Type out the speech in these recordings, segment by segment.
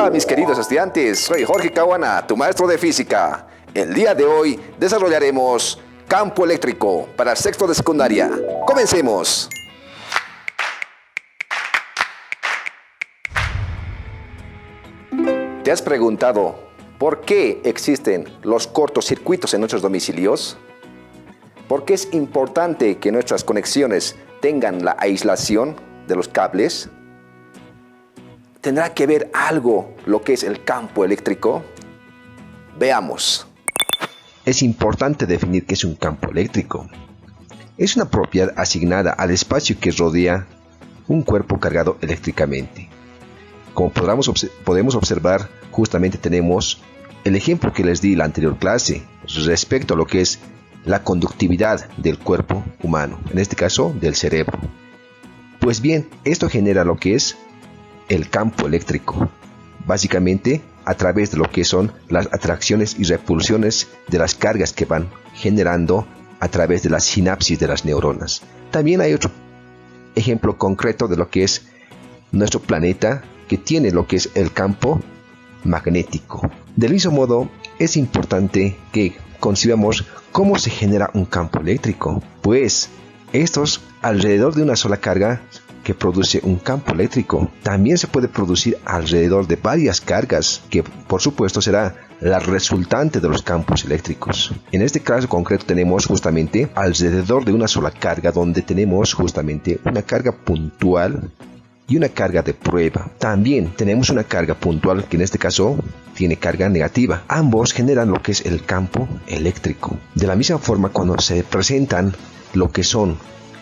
Hola mis queridos estudiantes, soy Jorge Caguana, tu maestro de física. El día de hoy desarrollaremos campo eléctrico para sexto de secundaria. ¡Comencemos! ¿Te has preguntado por qué existen los cortocircuitos en nuestros domicilios? ¿Por qué es importante que nuestras conexiones tengan la aislación de los cables? ¿Tendrá que ver algo lo que es el campo eléctrico? Veamos. Es importante definir qué es un campo eléctrico. Es una propiedad asignada al espacio que rodea un cuerpo cargado eléctricamente. Como podemos observar, justamente tenemos el ejemplo que les di en la anterior clase respecto a lo que es la conductividad del cuerpo humano, en este caso del cerebro. Pues bien, esto genera lo que es el campo eléctrico, básicamente a través de lo que son las atracciones y repulsiones de las cargas que van generando a través de la sinapsis de las neuronas. También hay otro ejemplo concreto de lo que es nuestro planeta, que tiene lo que es el campo magnético. Del mismo modo, es importante que concibamos cómo se genera un campo eléctrico, pues estos alrededor de una sola carga que produce un campo eléctrico. También se puede producir alrededor de varias cargas, que por supuesto será la resultante de los campos eléctricos. En este caso concreto tenemos justamente alrededor de una sola carga, donde tenemos justamente una carga puntual y una carga de prueba. También tenemos una carga puntual que en este caso tiene carga negativa. Ambos generan lo que es el campo eléctrico. De la misma forma, cuando se presentan lo que son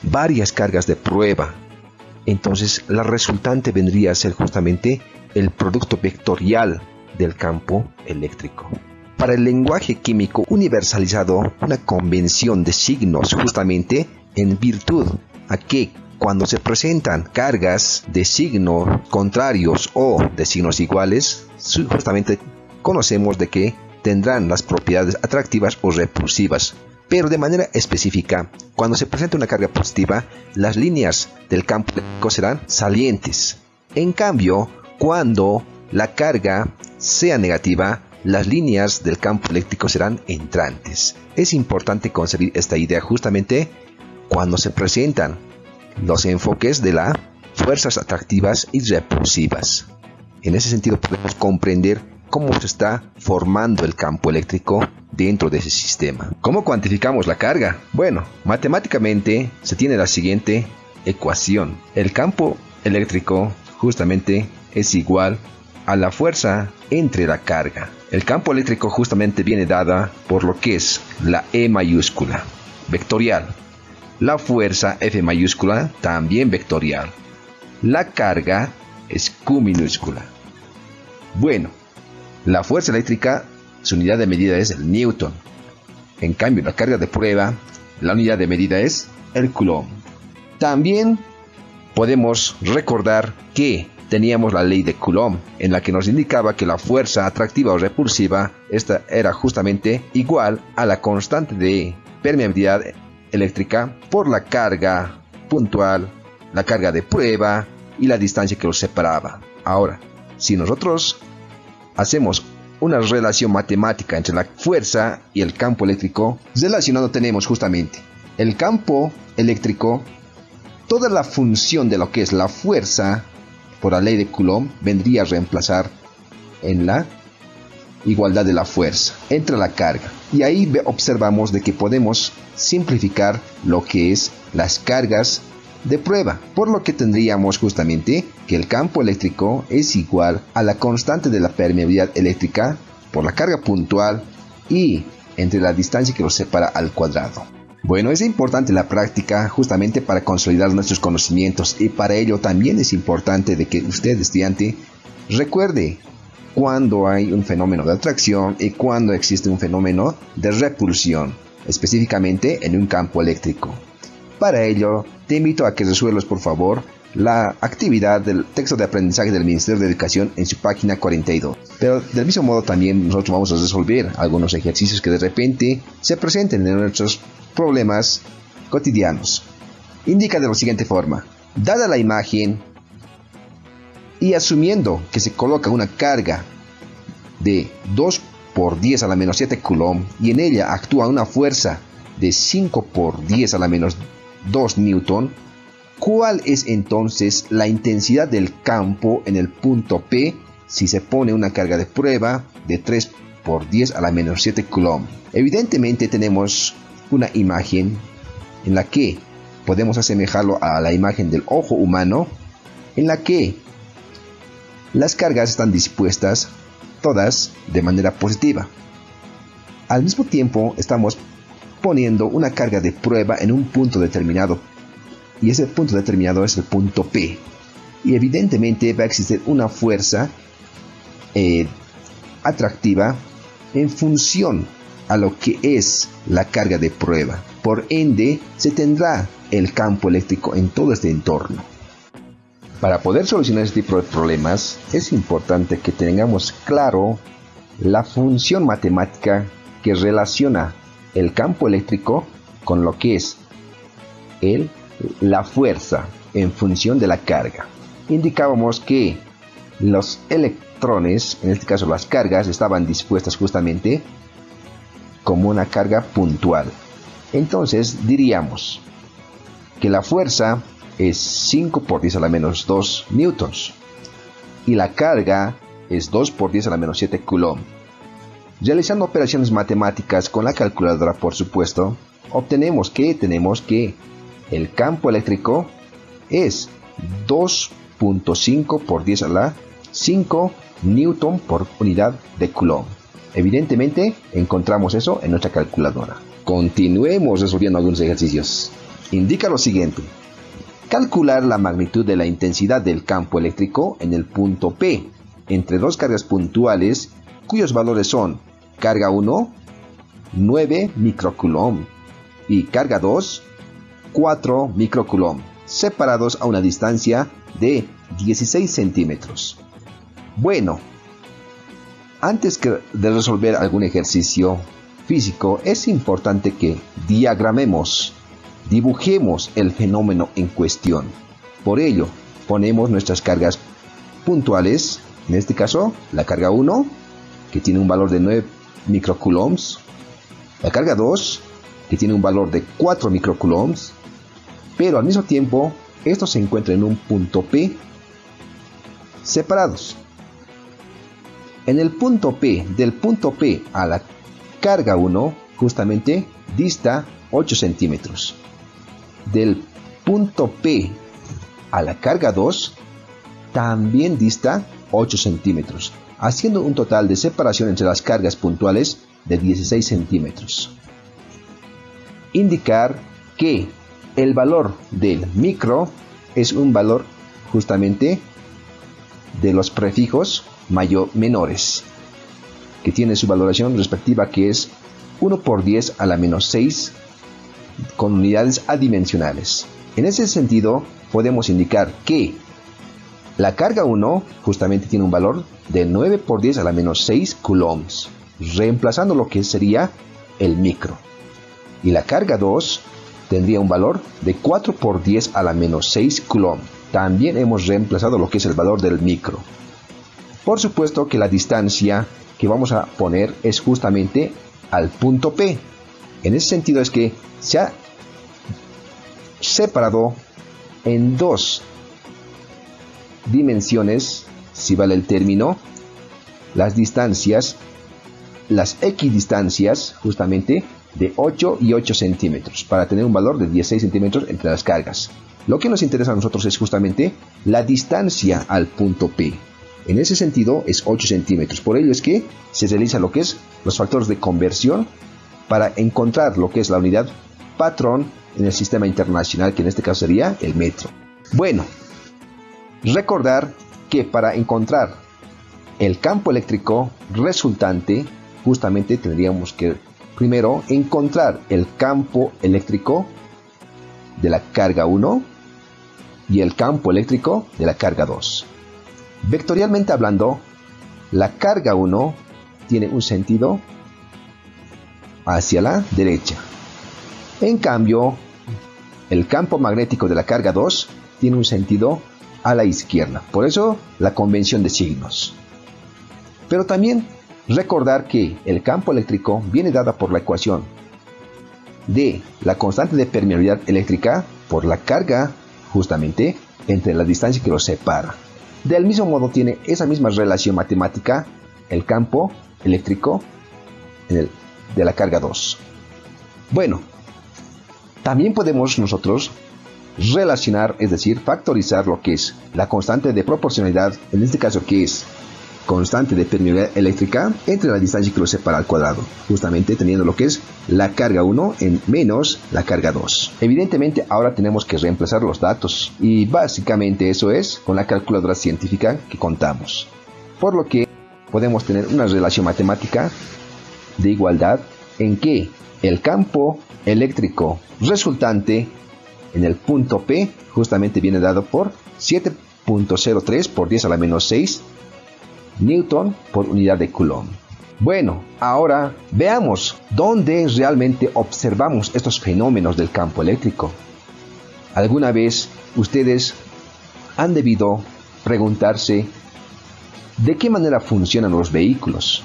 varias cargas de prueba, entonces la resultante vendría a ser justamente el producto vectorial del campo eléctrico. Para el lenguaje químico universalizado, una convención de signos justamente en virtud a que cuando se presentan cargas de signos contrarios o de signos iguales, justamente conocemos de que tendrán las propiedades atractivas o repulsivas. Pero de manera específica, cuando se presenta una carga positiva, las líneas del campo eléctrico serán salientes. En cambio, cuando la carga sea negativa, las líneas del campo eléctrico serán entrantes. Es importante concebir esta idea justamente cuando se presentan los enfoques de las fuerzas atractivas y repulsivas. En ese sentido podemos comprender cómo se está formando el campo eléctrico dentro de ese sistema. ¿Cómo cuantificamos la carga? Bueno, matemáticamente se tiene la siguiente ecuación. El campo eléctrico justamente es igual a la fuerza entre la carga. El campo eléctrico justamente viene dada por lo que es la E mayúscula, vectorial. La fuerza F mayúscula, también vectorial. La carga es Q minúscula. Bueno, la fuerza eléctrica, su unidad de medida es el Newton. En cambio, la carga de prueba, la unidad de medida es el Coulomb. También podemos recordar que teníamos la ley de Coulomb, en la que nos indicaba que la fuerza atractiva o repulsiva, esta era justamente igual a la constante de permeabilidad eléctrica por la carga puntual, la carga de prueba y la distancia que los separaba. Ahora, si nosotros hacemos una relación matemática entre la fuerza y el campo eléctrico, relacionado tenemos justamente el campo eléctrico, toda la función de lo que es la fuerza por la ley de Coulomb vendría a reemplazar en la igualdad de la fuerza entre la carga. Y ahí observamos de que podemos simplificar lo que es las cargas de prueba, por lo que tendríamos justamente que el campo eléctrico es igual a la constante de la permeabilidad eléctrica por la carga puntual y entre la distancia que los separa al cuadrado. Bueno, es importante la práctica justamente para consolidar nuestros conocimientos, y para ello también es importante de que usted, estudiante, recuerde cuando hay un fenómeno de atracción y cuando existe un fenómeno de repulsión, específicamente en un campo eléctrico. Para ello, te invito a que resuelvas por favor la actividad del texto de aprendizaje del Ministerio de Educación en su página 42. Pero del mismo modo también nosotros vamos a resolver algunos ejercicios que de repente se presenten en nuestros problemas cotidianos. Indica de la siguiente forma: dada la imagen Y asumiendo que se coloca una carga de 2 por 10 a la menos 7 coulomb y en ella actúa una fuerza de 5 por 10 a la menos 2 newton, ¿cuál es entonces la intensidad del campo en el punto P si se pone una carga de prueba de 3 por 10 a la menos 7 coulomb? Evidentemente tenemos una imagen en la que podemos asemejarlo a la imagen del ojo humano, en la que las cargas están dispuestas todas de manera positiva. Al mismo tiempo estamos poniendo una carga de prueba en un punto determinado, y ese punto determinado es el punto P, y evidentemente va a existir una fuerza atractiva en función a lo que es la carga de prueba. Por ende, se tendrá el campo eléctrico en todo este entorno. Para poder solucionar este tipo de problemas, es importante que tengamos claro la función matemática que relaciona el campo eléctrico con lo que es la fuerza en función de la carga. Indicábamos que los electrones, en este caso las cargas, estaban dispuestas justamente como una carga puntual. Entonces diríamos que la fuerza es 5 por 10 a la menos 2 newtons y la carga es 2 por 10 a la menos 7 coulomb. Realizando operaciones matemáticas con la calculadora, por supuesto, obtenemos que tenemos que el campo eléctrico es 2.5 por 10 a la 5 newton por unidad de coulomb. Evidentemente encontramos eso en nuestra calculadora. Continuemos resolviendo algunos ejercicios. Indica lo siguiente: calcular la magnitud de la intensidad del campo eléctrico en el punto P entre dos cargas puntuales cuyos valores son carga 1, 9 microcoulomb y carga 2, 4 microcoulomb, separados a una distancia de 16 centímetros. Bueno, antes de resolver algún ejercicio físico, es importante que dibujemos el fenómeno en cuestión. Por ello, ponemos nuestras cargas puntuales, en este caso, la carga 1, que tiene un valor de 9 microcoulombs, la carga 2, que tiene un valor de 4 microcoulombs, pero al mismo tiempo, estos se encuentran en un punto P separados. En el punto P, del punto P a la carga 1, justamente dista 8 centímetros. Del punto P a la carga 2, también dista 8 centímetros, haciendo un total de separación entre las cargas puntuales de 16 centímetros. Indicar que el valor del micro es un valor justamente de los prefijos menores, que tiene su valoración respectiva, que es 1 por 10 a la menos 6 con unidades adimensionales. En ese sentido, podemos indicar que la carga 1 justamente tiene un valor de 9 por 10 a la menos 6 coulombs, reemplazando lo que sería el micro. Y la carga 2 tendría un valor de 4 por 10 a la menos 6 coulomb. También hemos reemplazado lo que es el valor del micro. Por supuesto que la distancia que vamos a poner es justamente al punto P. En ese sentido es que se ha separado en dos dimensiones, si vale el término, las distancias, las equidistancias justamente de 8 y 8 centímetros, para tener un valor de 16 centímetros entre las cargas. Lo que nos interesa a nosotros es justamente la distancia al punto P. En ese sentido es 8 centímetros. Por ello es que se realiza lo que es los factores de conversión para encontrar lo que es la unidad patrón en el sistema internacional, que en este caso sería el metro. Bueno, recordar que para encontrar el campo eléctrico resultante, justamente tendríamos que primero encontrar el campo eléctrico de la carga 1 y el campo eléctrico de la carga 2. Vectorialmente hablando, la carga 1 tiene un sentido hacia la derecha. En cambio, el campo magnético de la carga 2 tiene un sentido a la izquierda. Por eso la convención de signos. Pero también recordar que el campo eléctrico viene dada por la ecuación de la constante de permeabilidad eléctrica por la carga justamente entre la distancia que los separa. Del mismo modo tiene esa misma relación matemática el campo eléctrico de la carga 2. Bueno, también podemos nosotros relacionar, es decir, factorizar lo que es la constante de proporcionalidad, en este caso que es constante de permeabilidad eléctrica entre la distancia que los separa al cuadrado, justamente teniendo lo que es la carga 1 en menos la carga 2. Evidentemente ahora tenemos que reemplazar los datos y básicamente eso es con la calculadora científica que contamos, por lo que podemos tener una relación matemática de igualdad en que el campo eléctrico resultante en el punto P justamente viene dado por 7.03 por 10 a la menos 6 Newton por unidad de Coulomb. Bueno, ahora veamos dónde realmente observamos estos fenómenos del campo eléctrico. ¿Alguna vez ustedes han debido preguntarse de qué manera funcionan los vehículos?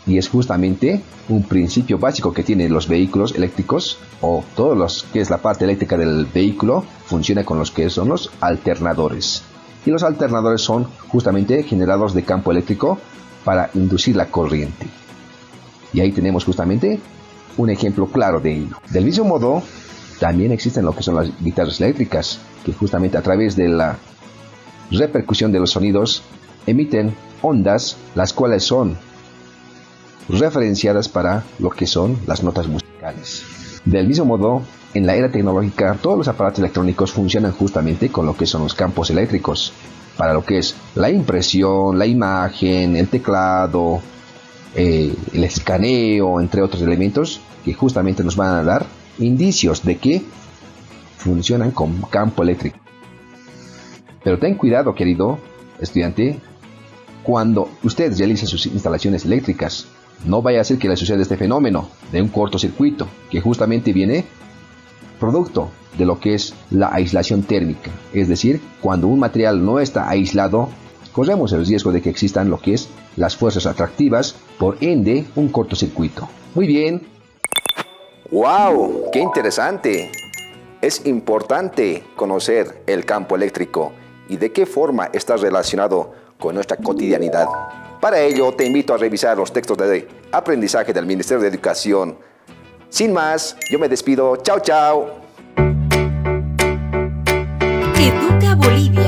Y es justamente un principio básico que tienen los vehículos eléctricos, o todos los que es la parte eléctrica del vehículo, funciona con los que son los alternadores. Y los alternadores son justamente generados de campo eléctrico para inducir la corriente. Y ahí tenemos justamente un ejemplo claro de ello. Del mismo modo, también existen lo que son las guitarras eléctricas, que justamente a través de la repercusión de los sonidos emiten ondas, las cuales son referenciadas para lo que son las notas musicales. Del mismo modo, en la era tecnológica, todos los aparatos electrónicos funcionan justamente con lo que son los campos eléctricos, para lo que es la impresión, la imagen, el teclado, el escaneo, entre otros elementos que justamente nos van a dar indicios de que funcionan con campo eléctrico. Pero ten cuidado, querido estudiante, cuando usted realice sus instalaciones eléctricas. No vaya a ser que le suceda este fenómeno de un cortocircuito, que justamente viene producto de lo que es la aislación térmica. Es decir, cuando un material no está aislado, corremos el riesgo de que existan lo que es las fuerzas atractivas, por ende, un cortocircuito. Muy bien. ¡Wow! ¡Qué interesante! Es importante conocer el campo eléctrico y de qué forma está relacionado con nuestra cotidianidad. Para ello, te invito a revisar los textos de aprendizaje del Ministerio de Educación. Sin más, yo me despido. ¡Chao, chao! Educa Bolivia.